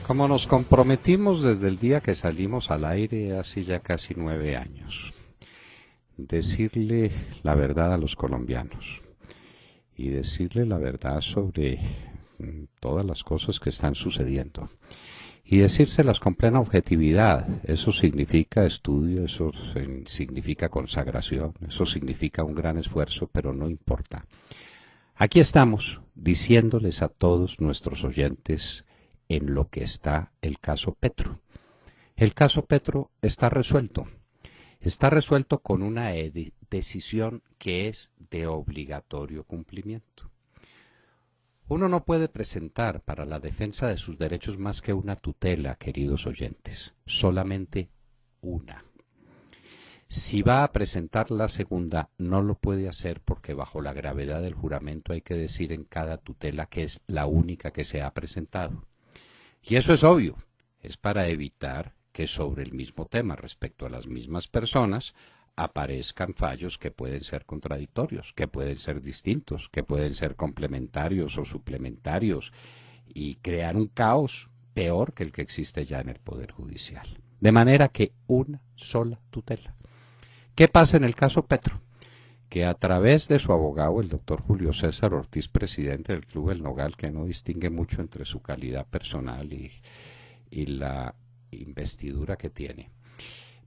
Como nos comprometimos desde el día que salimos al aire hace ya casi 9 años, decirle la verdad a los colombianos y decirle la verdad sobre todas las cosas que están sucediendo y decírselas con plena objetividad. Eso significa estudio, eso significa consagración, eso significa un gran esfuerzo, pero no importa. Aquí estamos diciéndoles a todos nuestros oyentes en lo que está el caso Petro. El caso Petro está resuelto. Está resuelto con una decisión que es de obligatorio cumplimiento. Uno no puede presentar para la defensa de sus derechos más que una tutela, queridos oyentes, solamente una. Si va a presentar la segunda, no lo puede hacer porque bajo la gravedad del juramento hay que decir en cada tutela que es la única que se ha presentado. Y eso es obvio, es para evitar que sobre el mismo tema respecto a las mismas personas aparezcan fallos que pueden ser contradictorios, que pueden ser distintos, que pueden ser complementarios o suplementarios y crear un caos peor que el que existe ya en el Poder Judicial. De manera que una sola tutela. ¿Qué pasa en el caso Petro? Que a través de su abogado, el doctor Julio César Ortiz, presidente del Club El Nogal, que no distingue mucho entre su calidad personal y la investidura que tiene,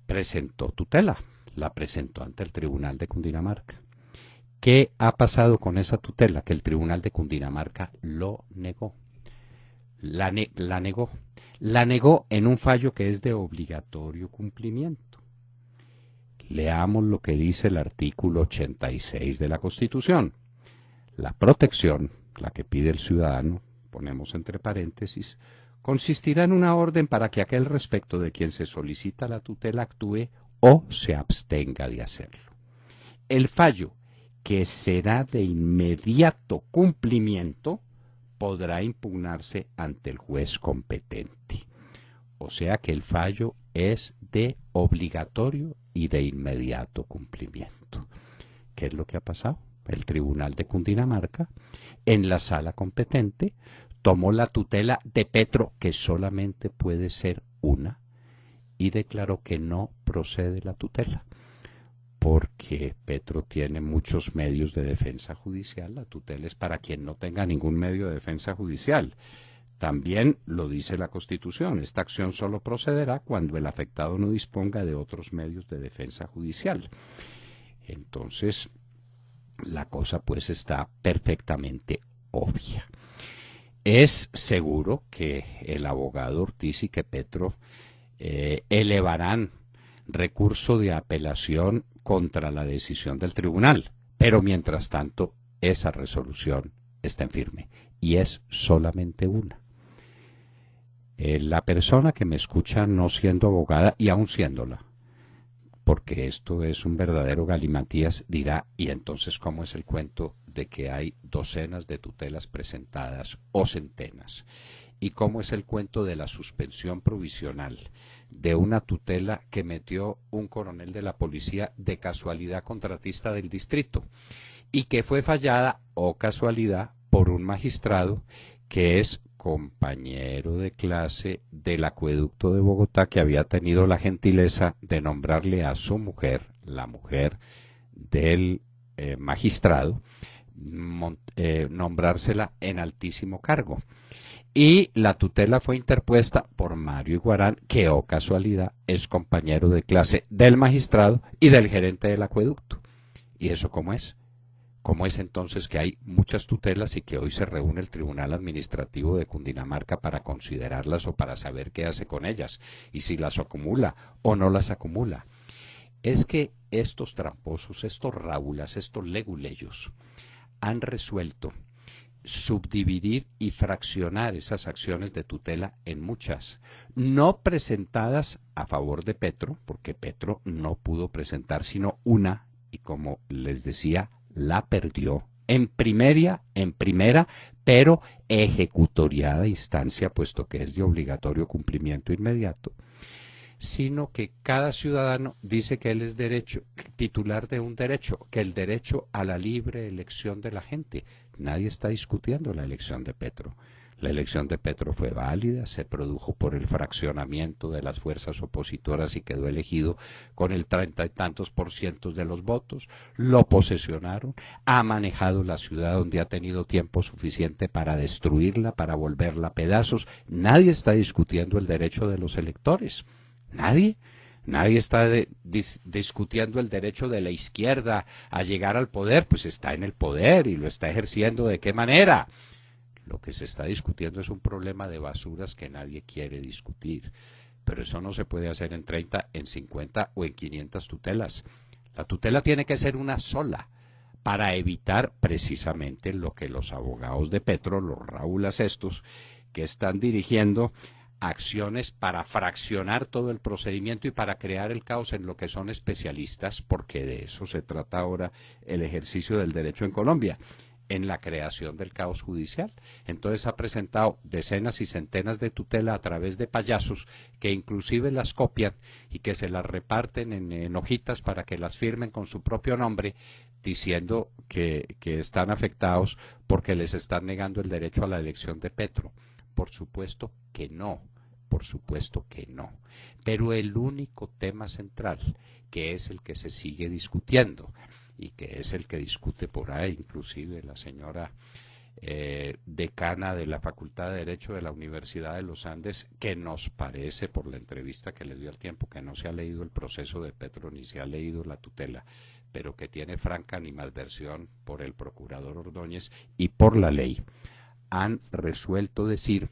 presentó tutela. La presentó ante el Tribunal de Cundinamarca. ¿Qué ha pasado con esa tutela? Que el Tribunal de Cundinamarca lo negó. La negó. La negó en un fallo que es de obligatorio cumplimiento. Leamos lo que dice el artículo 86 de la Constitución. La protección, la que pide el ciudadano, ponemos entre paréntesis, consistirá en una orden para que aquel respecto de quien se solicita la tutela actúe o se abstenga de hacerlo. El fallo, que será de inmediato cumplimiento, podrá impugnarse ante el juez competente. O sea que el fallo es de obligatorio y de inmediato cumplimiento. ¿Qué es lo que ha pasado? El Tribunal de Cundinamarca, en la sala competente, tomó la tutela de Petro, que solamente puede ser una, y declaró que no procede la tutela, porque Petro tiene muchos medios de defensa judicial. La tutela es para quien no tenga ningún medio de defensa judicial. También lo dice la Constitución, esta acción solo procederá cuando el afectado no disponga de otros medios de defensa judicial. Entonces, la cosa pues está perfectamente obvia. Es seguro que el abogado Ortiz y que Petro elevarán recurso de apelación contra la decisión del tribunal, pero mientras tanto esa resolución está en firme y es solamente una. La persona que me escucha no siendo abogada y aún siéndola, porque esto es un verdadero galimatías, dirá, ¿y entonces cómo es el cuento de que hay docenas de tutelas presentadas o centenas? ¿Y cómo es el cuento de la suspensión provisional de una tutela que metió un coronel de la policía de casualidad contratista del distrito y que fue fallada, o casualidad, por un magistrado que es compañero de clase del acueducto de Bogotá, que había tenido la gentileza de nombrarle a su mujer, la mujer del magistrado, nombrársela en altísimo cargo? Y la tutela fue interpuesta por Mario Iguarán, que, oh casualidad, es compañero de clase del magistrado y del gerente del acueducto. ¿Y eso cómo es? ¿Cómo es entonces que hay muchas tutelas y que hoy se reúne el Tribunal Administrativo de Cundinamarca para considerarlas o para saber qué hace con ellas y si las acumula o no las acumula? Es que estos tramposos, estos rábulas, estos leguleyos han resuelto subdividir y fraccionar esas acciones de tutela en muchas, no presentadas a favor de Petro, porque Petro no pudo presentar sino una, y como les decía, la perdió en primera, pero ejecutoriada instancia, puesto que es de obligatorio cumplimiento inmediato, sino que cada ciudadano dice que él es titular de un derecho, que el derecho a la libre elección de la gente. Nadie está discutiendo la elección de Petro. La elección de Petro fue válida, se produjo por el fraccionamiento de las fuerzas opositoras y quedó elegido con el 30 y tantos % de los votos. Lo posesionaron, ha manejado la ciudad donde ha tenido tiempo suficiente para destruirla, para volverla a pedazos. Nadie está discutiendo el derecho de los electores, nadie. Nadie está discutiendo el derecho de la izquierda a llegar al poder, pues está en el poder y lo está ejerciendo. ¿De qué manera? Lo que se está discutiendo es un problema de basuras que nadie quiere discutir. Pero eso no se puede hacer en 30, en 50 o en 500 tutelas. La tutela tiene que ser una sola para evitar precisamente lo que los abogados de Petro, los Raulas estos, que están dirigiendo acciones para fraccionar todo el procedimiento y para crear el caos en lo que son especialistas, porque de eso se trata ahora el ejercicio del derecho en Colombia, en la creación del caos judicial. Entonces ha presentado decenas y centenas de tutela a través de payasos que inclusive las copian y que se las reparten en hojitas para que las firmen con su propio nombre, diciendo que están afectados porque les están negando el derecho a la elección de Petro. Por supuesto que no, por supuesto que no. Pero el único tema central, que es el que se sigue discutiendo, y que es el que discute por ahí, inclusive la señora decana de la Facultad de Derecho de la Universidad de los Andes, que nos parece, por la entrevista que le dio al Tiempo, que no se ha leído el proceso de Petro ni se ha leído la tutela, pero que tiene franca animadversión por el procurador Ordóñez y por la ley, han resuelto decir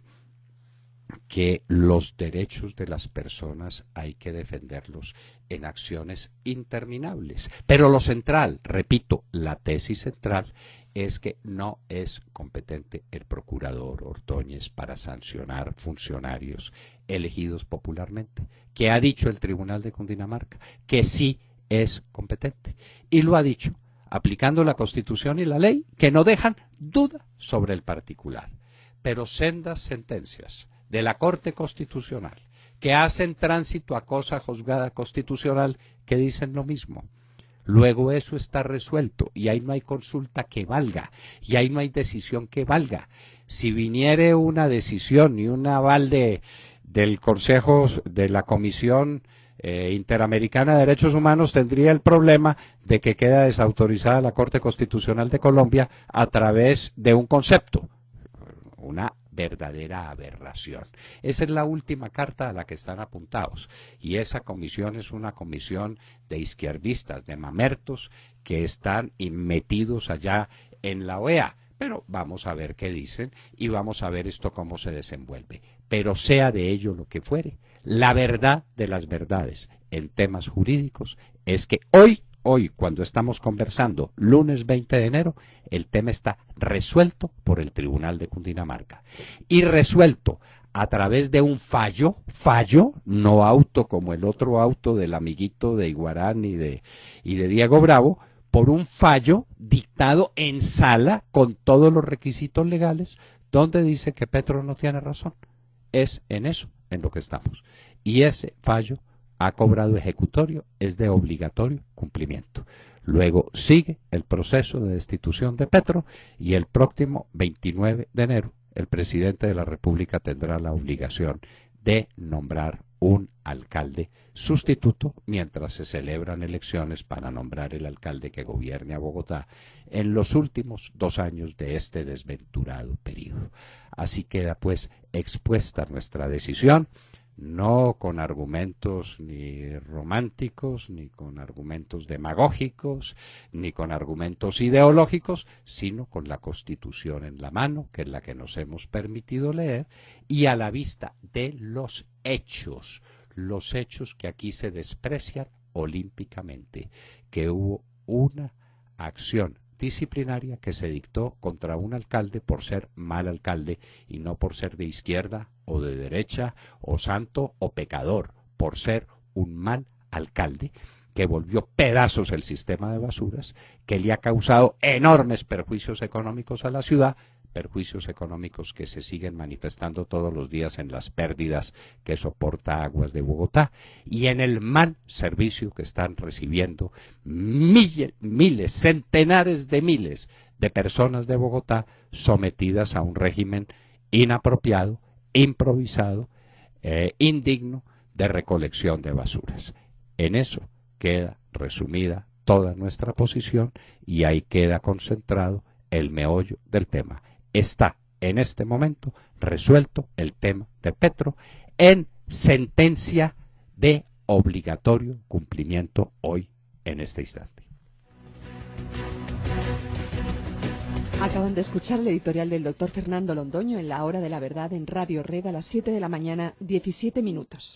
que los derechos de las personas hay que defenderlos en acciones interminables. Pero lo central, repito, la tesis central es que no es competente el procurador Ordóñez para sancionar funcionarios elegidos popularmente. ¿Qué ha dicho el Tribunal de Cundinamarca? Que sí es competente. Y lo ha dicho aplicando la Constitución y la ley, que no dejan duda sobre el particular. Pero sendas sentencias de la Corte Constitucional que hacen tránsito a cosa juzgada constitucional que dicen lo mismo. Luego eso está resuelto y ahí no hay consulta que valga y ahí no hay decisión que valga. Si viniere una decisión y un aval del Consejo de la Comisión Interamericana de Derechos Humanos, tendría el problema de que queda desautorizada la Corte Constitucional de Colombia a través de un concepto, una verdadera aberración. Esa es la última carta a la que están apuntados y esa comisión es una comisión de izquierdistas, de mamertos que están metidos allá en la OEA. Pero vamos a ver qué dicen y vamos a ver esto cómo se desenvuelve. Pero sea de ello lo que fuere, la verdad de las verdades en temas jurídicos es que hoy, cuando estamos conversando, lunes 20 de enero, el tema está resuelto por el Tribunal de Cundinamarca. Y resuelto a través de un fallo, no auto como el otro auto del amiguito de Iguarán y de Diego Bravo, por un fallo dictado en sala con todos los requisitos legales, donde dice que Petro no tiene razón. Es en eso en lo que estamos. Y ese fallo ha cobrado ejecutorio, es de obligatorio cumplimiento. Luego sigue el proceso de destitución de Petro y el próximo 29 de enero el presidente de la República tendrá la obligación de nombrar un alcalde sustituto mientras se celebran elecciones para nombrar el alcalde que gobierne a Bogotá en los últimos 2 años de este desventurado periodo. Así queda pues expuesta nuestra decisión, no con argumentos ni románticos, ni con argumentos demagógicos, ni con argumentos ideológicos, sino con la Constitución en la mano, que es la que nos hemos permitido leer, y a la vista de los hechos que aquí se desprecian olímpicamente, que hubo una acción disciplinaria que se dictó contra un alcalde por ser mal alcalde y no por ser de izquierda o de derecha o santo o pecador, por ser un mal alcalde que volvió pedazos el sistema de basuras, que le ha causado enormes perjuicios económicos a la ciudad, perjuicios económicos que se siguen manifestando todos los días en las pérdidas que soporta Aguas de Bogotá y en el mal servicio que están recibiendo miles, centenares de miles de personas de Bogotá sometidas a un régimen inapropiado, improvisado, indigno de recolección de basuras. En eso queda resumida toda nuestra posición y ahí queda concentrado el meollo del tema. Está en este momento resuelto el tema de Petro en sentencia de obligatorio cumplimiento hoy en este instante. Acaban de escuchar el editorial del doctor Fernando Londoño en La Hora de la Verdad en Radio Red a las 7 de la mañana, 17 minutos.